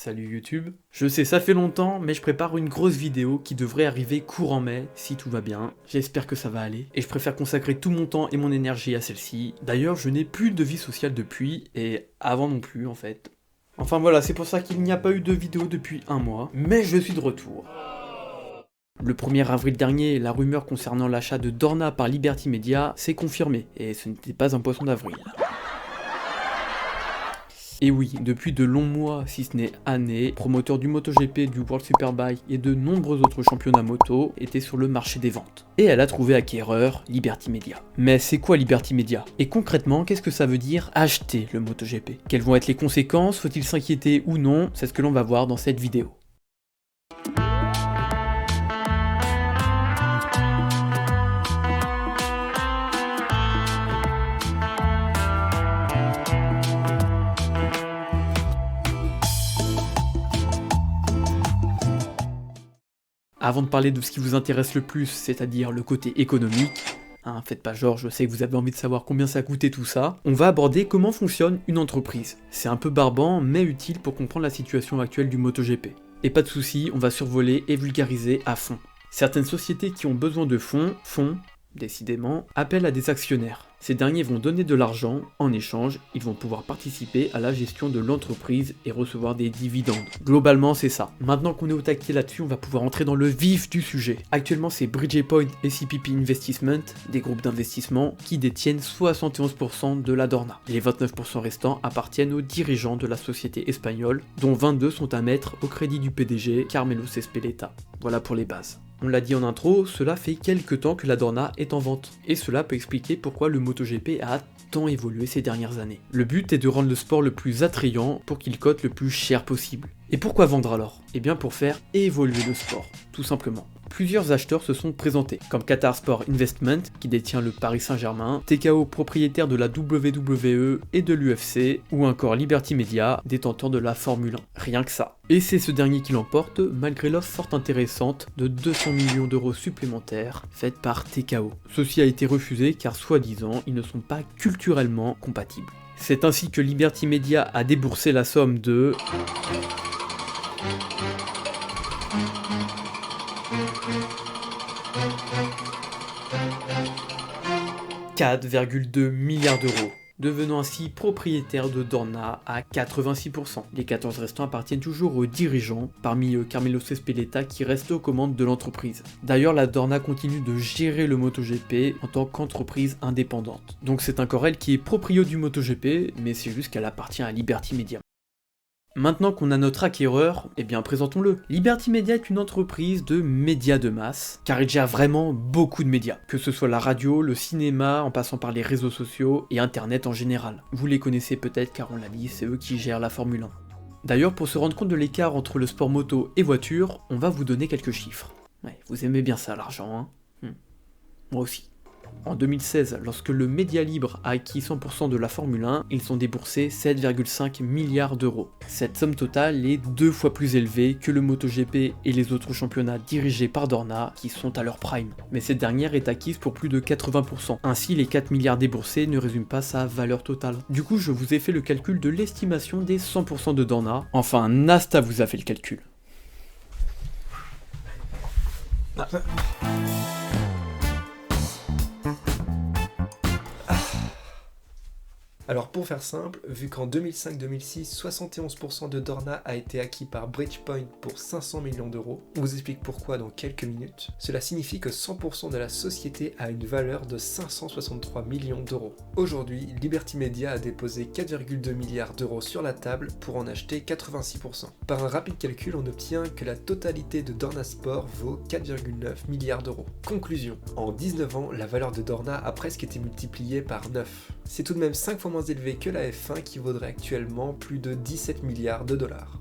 Salut YouTube. Je sais, ça fait longtemps, mais je prépare une grosse vidéo qui devrait arriver courant mai, si tout va bien. J'espère que ça va aller. Et je préfère consacrer tout mon temps et mon énergie à celle-ci. D'ailleurs, je n'ai plus de vie sociale depuis, et avant non plus en fait. Enfin voilà, c'est pour ça qu'il n'y a pas eu de vidéo depuis un mois, mais je suis de retour. Le 1er avril dernier, la rumeur concernant l'achat de Dorna par Liberty Media s'est confirmée, et ce n'était pas un poisson d'avril. Et oui, depuis de longs mois, si ce n'est années, promoteurs du MotoGP, du World Superbike et de nombreux autres championnats moto étaient sur le marché des ventes. Et elle a trouvé acquéreur Liberty Media. Mais c'est quoi Liberty Media? Et concrètement, qu'est-ce que ça veut dire acheter le MotoGP? Quelles vont être les conséquences? Faut-il s'inquiéter ou non? C'est ce que l'on va voir dans cette vidéo. Avant de parler de ce qui vous intéresse le plus, c'est-à-dire le côté économique, faites pas genre, je sais que vous avez envie de savoir combien ça coûtait tout ça, on va aborder comment fonctionne une entreprise. C'est un peu barbant, mais utile pour comprendre la situation actuelle du MotoGP. Et pas de soucis, on va survoler et vulgariser à fond. Certaines sociétés qui ont besoin de fonds font, décidément, appel à des actionnaires. Ces derniers vont donner de l'argent, en échange, ils vont pouvoir participer à la gestion de l'entreprise et recevoir des dividendes. Globalement, c'est ça. Maintenant qu'on est au taquet là-dessus, on va pouvoir entrer dans le vif du sujet. Actuellement, c'est Bridgepoint et CPP Investment, des groupes d'investissement, qui détiennent 71% de la Dorna. Les 29% restants appartiennent aux dirigeants de la société espagnole, dont 22 sont à mettre au crédit du PDG, Carmelo Ezpeleta. Voilà pour les bases. On l'a dit en intro, cela fait quelques temps que la Dorna est en vente, et cela peut expliquer pourquoi le MotoGP a tant évolué ces dernières années. Le but est de rendre le sport le plus attrayant pour qu'il cote le plus cher possible. Et pourquoi vendre alors? Eh bien pour faire évoluer le sport, tout simplement. Plusieurs acheteurs se sont présentés, comme Qatar Sport Investment, qui détient le Paris Saint-Germain, TKO propriétaire de la WWE et de l'UFC, ou encore Liberty Media, détenteur de la Formule 1. Rien que ça. Et c'est ce dernier qui l'emporte, malgré l'offre fort intéressante de 200 millions d'euros supplémentaires, faite par TKO. Ceci a été refusé car soi-disant, ils ne sont pas culturellement compatibles. C'est ainsi que Liberty Media a déboursé la somme de 4,2 milliards d'euros, devenant ainsi propriétaire de Dorna à 86%. Les 14 restants appartiennent toujours aux dirigeants, parmi eux Carmelo Ezpeleta qui reste aux commandes de l'entreprise. D'ailleurs, la Dorna continue de gérer le MotoGP en tant qu'entreprise indépendante. Donc c'est encore elle qui est proprio du MotoGP, mais c'est juste qu'elle appartient à Liberty Media. Maintenant qu'on a notre acquéreur, eh bien présentons-le. Liberty Media est une entreprise de médias de masse, car il gère vraiment beaucoup de médias, que ce soit la radio, le cinéma, en passant par les réseaux sociaux et internet en général. Vous les connaissez peut-être car on l'a dit, c'est eux qui gèrent la Formule 1. D'ailleurs, pour se rendre compte de l'écart entre le sport moto et voiture, on va vous donner quelques chiffres. Ouais, vous aimez bien ça l'argent, hein? Moi aussi. En 2016, lorsque le Média Libre a acquis 100% de la Formule 1, ils ont déboursé 7,5 milliards d'euros. Cette somme totale est 2 fois plus élevée que le MotoGP et les autres championnats dirigés par Dorna qui sont à leur prime. Mais cette dernière est acquise pour plus de 80%. Ainsi, les 4 milliards déboursés ne résument pas sa valeur totale. Du coup, je vous ai fait le calcul de l'estimation des 100% de Dorna. Enfin, Nasta vous a fait le calcul. Alors pour faire simple, vu qu'en 2005-2006, 71% de Dorna a été acquis par Bridgepoint pour 500 millions d'euros, on vous explique pourquoi dans quelques minutes, cela signifie que 100% de la société a une valeur de 563 millions d'euros. Aujourd'hui, Liberty Media a déposé 4,2 milliards d'euros sur la table pour en acheter 86%. Par un rapide calcul, on obtient que la totalité de Dorna Sport vaut 4,9 milliards d'euros. Conclusion, en 19 ans, la valeur de Dorna a presque été multipliée par 9. C'est tout de même 5 fois moins élevé que la F1 qui vaudrait actuellement plus de 17 milliards de dollars.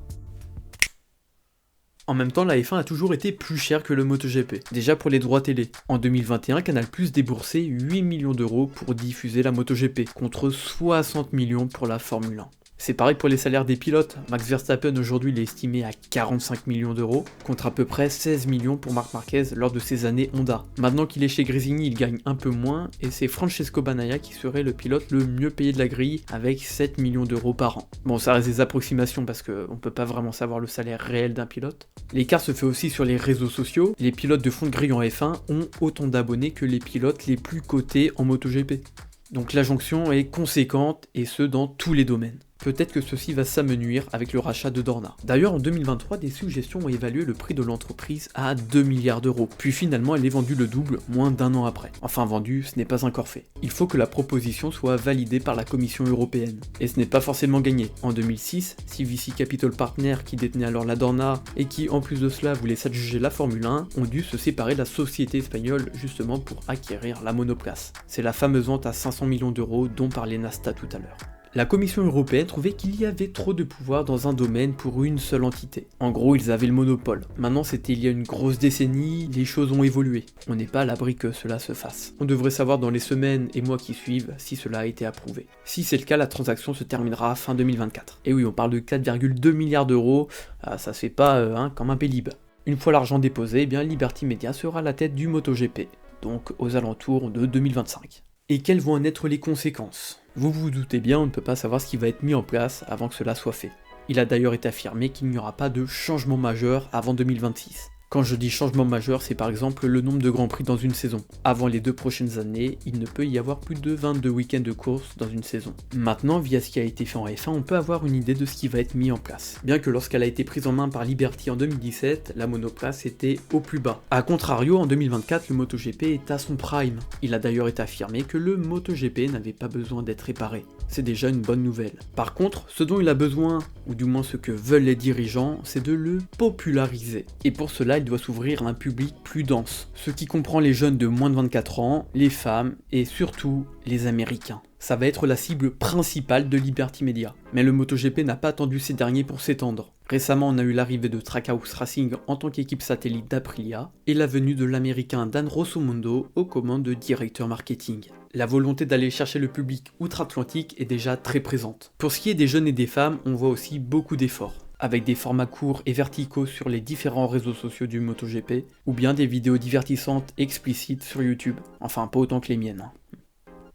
En même temps, la F1 a toujours été plus chère que le MotoGP, déjà pour les droits télé. En 2021, Canal+ déboursait 8 millions d'euros pour diffuser la MotoGP, contre 60 millions pour la Formule 1. C'est pareil pour les salaires des pilotes. Max Verstappen aujourd'hui il est estimé à 45 millions d'euros, contre à peu près 16 millions pour Marc Marquez lors de ses années Honda. Maintenant qu'il est chez Gresini, il gagne un peu moins, et c'est Francesco Bagnaia qui serait le pilote le mieux payé de la grille, avec 7 millions d'euros par an. Bon, ça reste des approximations parce qu'on peut pas vraiment savoir le salaire réel d'un pilote. L'écart se fait aussi sur les réseaux sociaux. Les pilotes de fond de grille en F1 ont autant d'abonnés que les pilotes les plus cotés en MotoGP. Donc la jonction est conséquente, et ce dans tous les domaines. Peut-être que ceci va s'amenuire avec le rachat de Dorna. D'ailleurs, en 2023, des suggestions ont évalué le prix de l'entreprise à 2 milliards d'euros. Puis finalement, elle est vendue le double moins d'un an après. Enfin vendue, ce n'est pas encore fait. Il faut que la proposition soit validée par la Commission européenne. Et ce n'est pas forcément gagné. En 2006, CVC Capital Partners, qui détenait alors la Dorna, et qui en plus de cela voulait s'adjuger la Formule 1, ont dû se séparer de la société espagnole justement pour acquérir la monoplace. C'est la fameuse vente à 500 millions d'euros dont parlait Nasta tout à l'heure. La Commission européenne trouvait qu'il y avait trop de pouvoir dans un domaine pour une seule entité. En gros, ils avaient le monopole. Maintenant, c'était il y a une grosse décennie, les choses ont évolué. On n'est pas à l'abri que cela se fasse. On devrait savoir dans les semaines et mois qui suivent si cela a été approuvé. Si c'est le cas, la transaction se terminera fin 2024. Et oui, on parle de 4,2 milliards d'euros, ça se fait pas comme un Pélib. Une fois l'argent déposé, eh bien Liberty Media sera à la tête du MotoGP, donc aux alentours de 2025. Et quelles vont en être les conséquences ? Vous vous doutez bien, on ne peut pas savoir ce qui va être mis en place avant que cela soit fait. Il a d'ailleurs été affirmé qu'il n'y aura pas de changement majeur avant 2026. Quand je dis changement majeur, c'est par exemple le nombre de grands prix dans une saison. Avant les 2 prochaines années, il ne peut y avoir plus de 22 week-ends de course dans une saison. Maintenant, via ce qui a été fait en F1, on peut avoir une idée de ce qui va être mis en place. Bien que lorsqu'elle a été prise en main par Liberty en 2017, la monoplace était au plus bas. A contrario, en 2024, le MotoGP est à son prime. Il a d'ailleurs été affirmé que le MotoGP n'avait pas besoin d'être réparé. C'est déjà une bonne nouvelle. Par contre, ce dont il a besoin, ou du moins ce que veulent les dirigeants, c'est de le populariser. Et pour cela, il doit s'ouvrir à un public plus dense, ce qui comprend les jeunes de moins de 24 ans, les femmes et surtout les Américains. Ça va être la cible principale de Liberty Media. Mais le MotoGP n'a pas attendu ces derniers pour s'étendre. Récemment, on a eu l'arrivée de Trackhouse Racing en tant qu'équipe satellite d'Aprilia et la venue de l'américain Dan Rossomondo aux commandes de directeur marketing. La volonté d'aller chercher le public outre-Atlantique est déjà très présente. Pour ce qui est des jeunes et des femmes, on voit aussi beaucoup d'efforts, avec des formats courts et verticaux sur les différents réseaux sociaux du MotoGP, ou bien des vidéos divertissantes explicites sur YouTube. Enfin, pas autant que les miennes.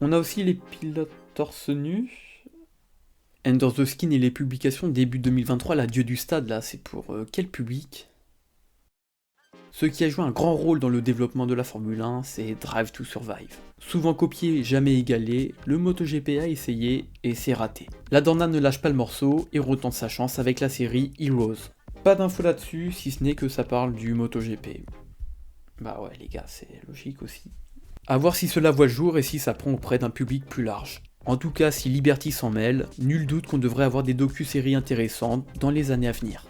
On a aussi les pilotes torse nu. Ender the Skin et les publications début 2023, l'adieu du stade, là, c'est pour quel public ? Ce qui a joué un grand rôle dans le développement de la Formule 1, c'est Drive to Survive. Souvent copié, jamais égalé, le MotoGP a essayé et c'est raté. La Dorna ne lâche pas le morceau et retente sa chance avec la série Heroes. Pas d'infos là-dessus, si ce n'est que ça parle du MotoGP. Bah ouais les gars, c'est logique aussi. A voir si cela voit le jour et si ça prend auprès d'un public plus large. En tout cas, si Liberty s'en mêle, nul doute qu'on devrait avoir des docu-séries intéressantes dans les années à venir.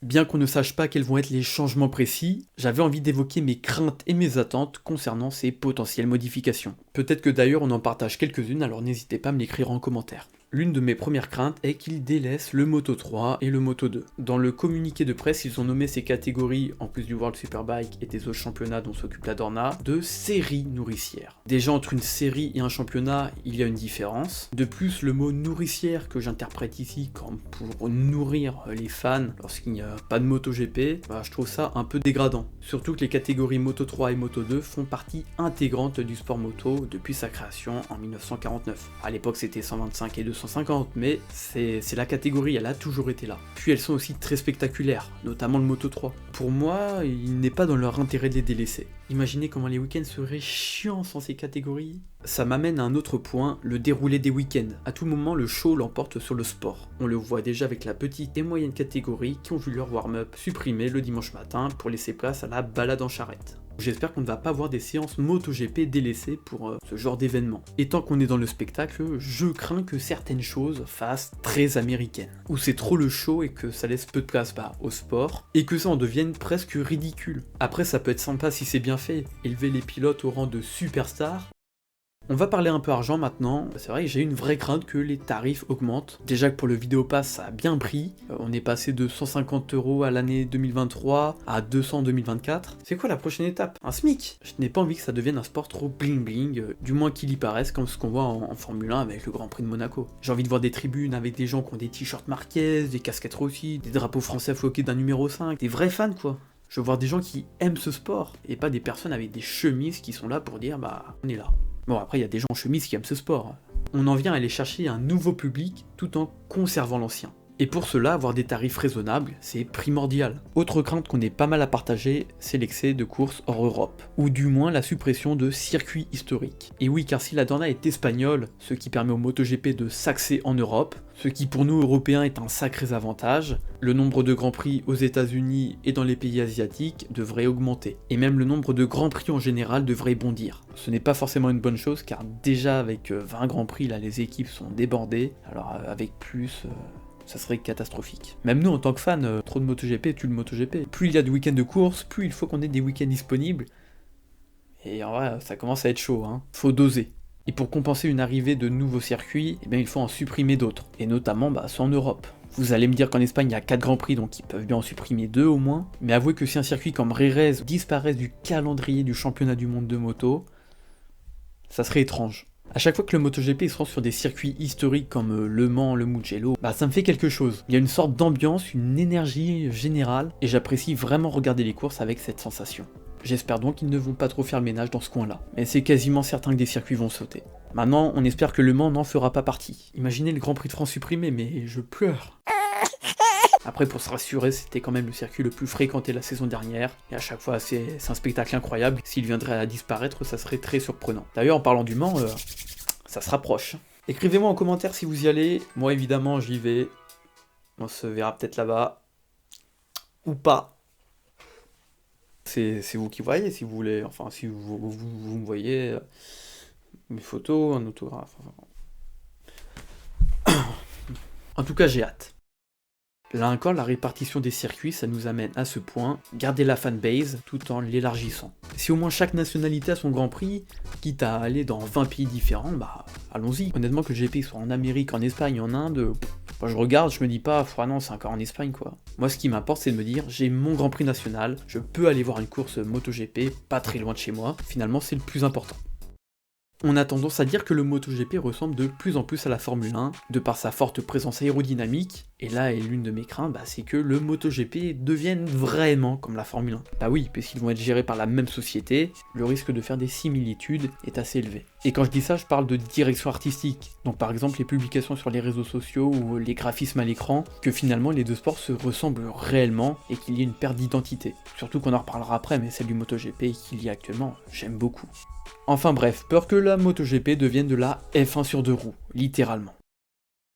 Bien qu'on ne sache pas quels vont être les changements précis, j'avais envie d'évoquer mes craintes et mes attentes concernant ces potentielles modifications. Peut-être que d'ailleurs on en partage quelques-unes, alors n'hésitez pas à me l'écrire en commentaire. L'une de mes premières craintes est qu'ils délaissent le Moto 3 et le Moto 2. Dans le communiqué de presse, ils ont nommé ces catégories, en plus du World Superbike et des autres championnats dont s'occupe la Dorna, de séries nourricières. Déjà entre une série et un championnat, il y a une différence. De plus, le mot nourricière que j'interprète ici comme pour nourrir les fans lorsqu'il n'y a pas de MotoGP, je trouve ça un peu dégradant. Surtout que les catégories Moto 3 et Moto 2 font partie intégrante du sport moto depuis sa création en 1949. À l'époque c'était 125 et 250, mais c'est la catégorie, elle a toujours été là. Puis elles sont aussi très spectaculaires, notamment le Moto 3. Pour moi, il n'est pas dans leur intérêt de les délaisser. Imaginez comment les week-ends seraient chiants sans ces catégories. Ça m'amène à un autre point, le déroulé des week-ends. À tout moment, le show l'emporte sur le sport. On le voit déjà avec la petite et moyenne catégorie qui ont vu leur warm-up supprimé le dimanche matin pour laisser place à la balade en charrette. J'espère qu'on ne va pas voir des séances MotoGP délaissées pour ce genre d'événement. Et tant qu'on est dans le spectacle, je crains que certaines choses fassent très américaines. Ou c'est trop le show et que ça laisse peu de place au sport, et que ça en devienne presque ridicule. Après ça peut être sympa si c'est bien fait, élever les pilotes au rang de superstars, On va parler un peu argent maintenant. C'est vrai que j'ai une vraie crainte que les tarifs augmentent. Déjà que pour le Vidéopass, ça a bien pris. On est passé de 150 € à l'année 2023 à 200 en 2024. C'est quoi la prochaine étape? Un SMIC? Je n'ai pas envie que ça devienne un sport trop bling bling, du moins qu'il y paraisse, comme ce qu'on voit en Formule 1 avec le Grand Prix de Monaco. J'ai envie de voir des tribunes avec des gens qui ont des t-shirts Marquez, des casquettes Rossi, des drapeaux français floqués d'un numéro 5, des vrais fans quoi. Je veux voir des gens qui aiment ce sport, et pas des personnes avec des chemises qui sont là pour dire bah on est là. Bon, après, il y a des gens en chemise qui aiment ce sport. On en vient à aller chercher un nouveau public tout en conservant l'ancien. Et pour cela, avoir des tarifs raisonnables, c'est primordial. Autre crainte qu'on est pas mal à partager, c'est l'excès de courses hors Europe, ou du moins la suppression de circuits historiques. Et oui, car si la Dorna est espagnole, ce qui permet au MotoGP de s'axer en Europe, ce qui pour nous Européens est un sacré avantage, le nombre de Grands Prix aux États-Unis et dans les pays asiatiques devrait augmenter. Et même le nombre de Grands Prix en général devrait bondir. Ce n'est pas forcément une bonne chose, car déjà avec 20 Grands Prix, là les équipes sont débordées, alors avec plus... ça serait catastrophique. Même nous, en tant que fans, trop de MotoGP tue le MotoGP. Plus il y a de week-ends de course, plus il faut qu'on ait des week-ends disponibles. Et en vrai, ça commence à être chaud, hein. Faut doser. Et pour compenser une arrivée de nouveaux circuits, eh bien, il faut en supprimer d'autres. Et notamment, ceux en Europe. Vous allez me dire qu'en Espagne, il y a 4 Grands Prix, donc ils peuvent bien en supprimer 2 au moins. Mais avouez que si un circuit comme Jerez disparaît du calendrier du championnat du monde de moto, ça serait étrange. À chaque fois que le MotoGP se rend sur des circuits historiques comme Le Mans, le Mugello, ça me fait quelque chose. Il y a une sorte d'ambiance, une énergie générale, et j'apprécie vraiment regarder les courses avec cette sensation. J'espère donc qu'ils ne vont pas trop faire le ménage dans ce coin-là, mais c'est quasiment certain que des circuits vont sauter. Maintenant, on espère que Le Mans n'en fera pas partie. Imaginez le Grand Prix de France supprimé, mais je pleure. Après, pour se rassurer, c'était quand même le circuit le plus fréquenté la saison dernière, et à chaque fois, c'est un spectacle incroyable. S'il viendrait à disparaître, ça serait très surprenant. D'ailleurs, en parlant du Mans, ça se rapproche. Écrivez-moi en commentaire si vous y allez. Moi, évidemment, j'y vais. On se verra peut-être là-bas. Ou pas. C'est vous qui voyez, si vous voulez. Enfin, si vous me voyez, mes photos, un autographe. En tout cas, j'ai hâte. Là encore, la répartition des circuits, ça nous amène à ce point, garder la fanbase tout en l'élargissant. Si au moins chaque nationalité a son Grand Prix, quitte à aller dans 20 pays différents, allons-y. Honnêtement, que le GP soit en Amérique, en Espagne, en Inde, je regarde, je me dis pas, non, c'est encore en Espagne quoi. Moi, ce qui m'importe, c'est de me dire, j'ai mon Grand Prix national, je peux aller voir une course MotoGP, pas très loin de chez moi, finalement, c'est le plus important. On a tendance à dire que le MotoGP ressemble de plus en plus à la Formule 1, de par sa forte présence aérodynamique, et là est l'une de mes craintes, c'est que le MotoGP devienne vraiment comme la Formule 1. Bah oui, puisqu'ils vont être gérés par la même société, le risque de faire des similitudes est assez élevé. Et quand je dis ça, je parle de direction artistique, donc par exemple les publications sur les réseaux sociaux ou les graphismes à l'écran, que finalement les deux sports se ressemblent réellement et qu'il y ait une perte d'identité. Surtout qu'on en reparlera après, mais celle du MotoGP qu'il y a actuellement, j'aime beaucoup. Enfin bref, peur que la MotoGP devienne de la F1 sur 2 roues, littéralement.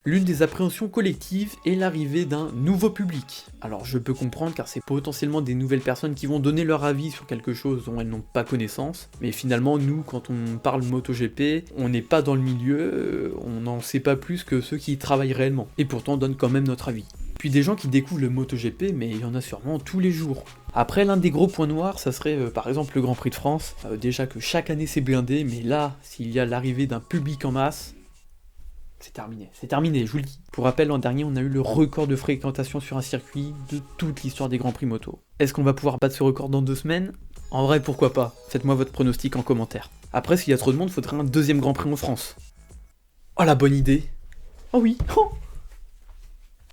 L'une des appréhensions collectives est l'arrivée d'un nouveau public. Alors je peux comprendre car c'est potentiellement des nouvelles personnes qui vont donner leur avis sur quelque chose dont elles n'ont pas connaissance, mais finalement nous quand on parle MotoGP, on n'est pas dans le milieu, on n'en sait pas plus que ceux qui y travaillent réellement, et pourtant on donne quand même notre avis. Puis des gens qui découvrent le MotoGP, mais il y en a sûrement tous les jours. Après, l'un des gros points noirs, ça serait par exemple le Grand Prix de France. Déjà que chaque année c'est blindé, mais là, s'il y a l'arrivée d'un public en masse, c'est terminé, je vous le dis. Pour rappel, l'an dernier, on a eu le record de fréquentation sur un circuit de toute l'histoire des Grands Prix moto. Est-ce qu'on va pouvoir battre ce record dans 2 semaines? En vrai, pourquoi pas? Faites-moi votre pronostic en commentaire. Après, s'il y a trop de monde, faudrait un 2e Grand Prix en France. Oh la bonne idée! Oh oui! Oh.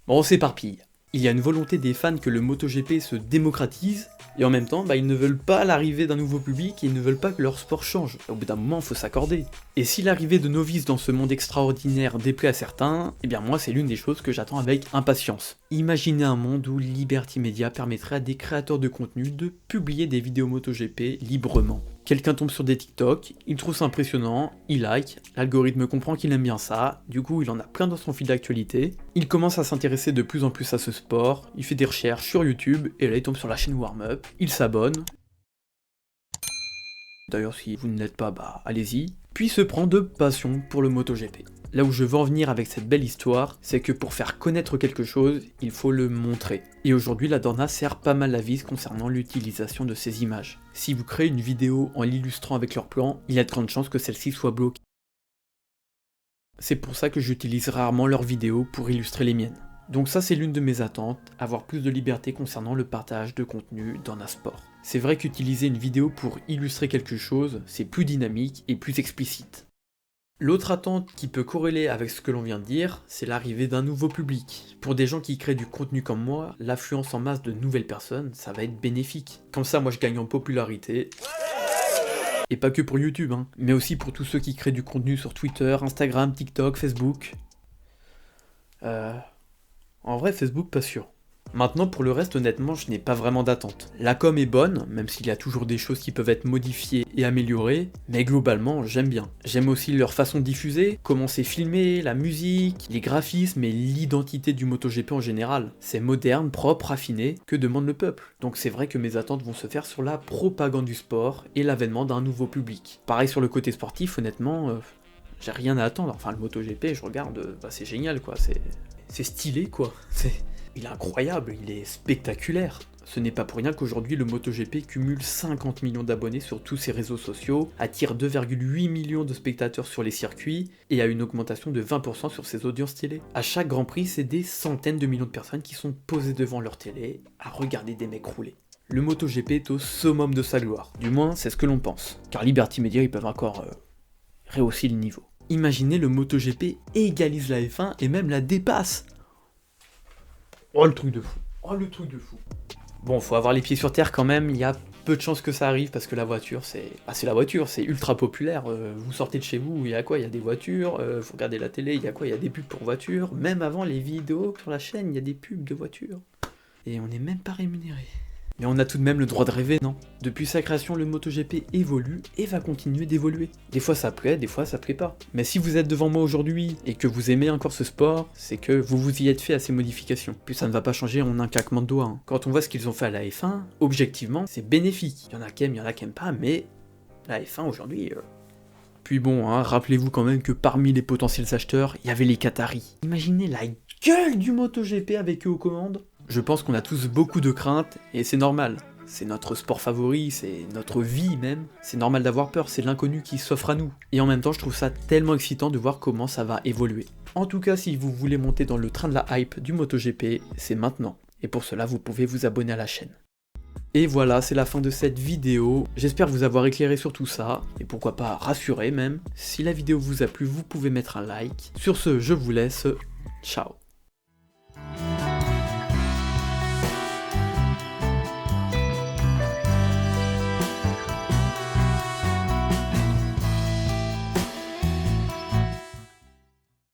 Bon, on s'éparpille. Il y a une volonté des fans que le MotoGP se démocratise, et en même temps, ils ne veulent pas l'arrivée d'un nouveau public et ils ne veulent pas que leur sport change. Au bout d'un moment, il faut s'accorder. Et si l'arrivée de novices dans ce monde extraordinaire déplaît à certains, moi c'est l'une des choses que j'attends avec impatience. Imaginez un monde où Liberty Media permettrait à des créateurs de contenu de publier des vidéos MotoGP librement. Quelqu'un tombe sur des TikTok, il trouve ça impressionnant, il like, l'algorithme comprend qu'il aime bien ça, du coup il en a plein dans son fil d'actualité, il commence à s'intéresser de plus en plus à ce sport, il fait des recherches sur YouTube, et là il tombe sur la chaîne Warm Up, il s'abonne. D'ailleurs si vous ne l'êtes pas, allez-y. Puis se prend de passion pour le MotoGP. Là où je veux en venir avec cette belle histoire, c'est que pour faire connaître quelque chose, il faut le montrer. Et aujourd'hui, la Dorna sert pas mal la vis concernant l'utilisation de ces images. Si vous créez une vidéo en l'illustrant avec leur plan, il y a de grandes chances que celle-ci soit bloquée. C'est pour ça que j'utilise rarement leurs vidéos pour illustrer les miennes. Donc ça c'est l'une de mes attentes, avoir plus de liberté concernant le partage de contenu dans un sport. C'est vrai qu'utiliser une vidéo pour illustrer quelque chose, c'est plus dynamique et plus explicite. L'autre attente qui peut corréler avec ce que l'on vient de dire, c'est l'arrivée d'un nouveau public. Pour des gens qui créent du contenu comme moi, l'affluence en masse de nouvelles personnes, ça va être bénéfique. Comme ça, moi je gagne en popularité. Et pas que pour YouTube, hein, mais aussi pour tous ceux qui créent du contenu sur Twitter, Instagram, TikTok, Facebook. En vrai, Facebook, pas sûr. Maintenant, pour le reste, honnêtement, je n'ai pas vraiment d'attente. La com est bonne, même s'il y a toujours des choses qui peuvent être modifiées et améliorées, mais globalement, j'aime bien. J'aime aussi leur façon de diffuser, comment c'est filmé, la musique, les graphismes et l'identité du MotoGP en général. C'est moderne, propre, raffiné, que demande le peuple. Donc c'est vrai que mes attentes vont se faire sur la propagande du sport et l'avènement d'un nouveau public. Pareil sur le côté sportif, honnêtement, j'ai rien à attendre. Enfin, le MotoGP, je regarde, c'est génial, quoi. C'est stylé, quoi. Il est incroyable, il est spectaculaire. Ce n'est pas pour rien qu'aujourd'hui le MotoGP cumule 50 millions d'abonnés sur tous ses réseaux sociaux, attire 2,8 millions de spectateurs sur les circuits et a une augmentation de 20% sur ses audiences télé. À chaque Grand Prix, c'est des centaines de millions de personnes qui sont posées devant leur télé à regarder des mecs rouler. Le MotoGP est au summum de sa gloire, du moins c'est ce que l'on pense, car Liberty Media ils peuvent encore rehausser le niveau. Imaginez le MotoGP égalise la F1 et même la dépasse. Oh le truc de fou. Oh le truc de fou. Bon, faut avoir les pieds sur terre quand même, il y a peu de chances que ça arrive parce que la voiture c'est la voiture, c'est ultra populaire. Vous sortez de chez vous, il y a quoi? Il y a des voitures, vous regardez la télé, il y a quoi? Il y a des pubs pour voitures, même avant les vidéos sur la chaîne, il y a des pubs de voitures. Et on n'est même pas rémunéré. Mais on a tout de même le droit de rêver, non? Depuis sa création, le MotoGP évolue et va continuer d'évoluer. Des fois ça plaît, des fois ça plaît pas. Mais si vous êtes devant moi aujourd'hui et que vous aimez encore ce sport, c'est que vous vous y êtes fait à ces modifications. Puis ça ne va pas changer en un claquement de doigts. Hein. Quand on voit ce qu'ils ont fait à la F1, objectivement, c'est bénéfique. Il y en a qui aiment, il y en a qui aiment pas, mais la F1 aujourd'hui... Puis bon, hein, rappelez-vous quand même que parmi les potentiels acheteurs, il y avait les Qataris. Imaginez la gueule du MotoGP avec eux aux commandes. Je pense qu'on a tous beaucoup de craintes, et c'est normal. C'est notre sport favori, c'est notre vie même. C'est normal d'avoir peur, c'est l'inconnu qui s'offre à nous. Et en même temps, je trouve ça tellement excitant de voir comment ça va évoluer. En tout cas, si vous voulez monter dans le train de la hype du MotoGP, c'est maintenant. Et pour cela, vous pouvez vous abonner à la chaîne. Et voilà, c'est la fin de cette vidéo. J'espère vous avoir éclairé sur tout ça, et pourquoi pas rassuré même. Si la vidéo vous a plu, vous pouvez mettre un like. Sur ce, je vous laisse. Ciao.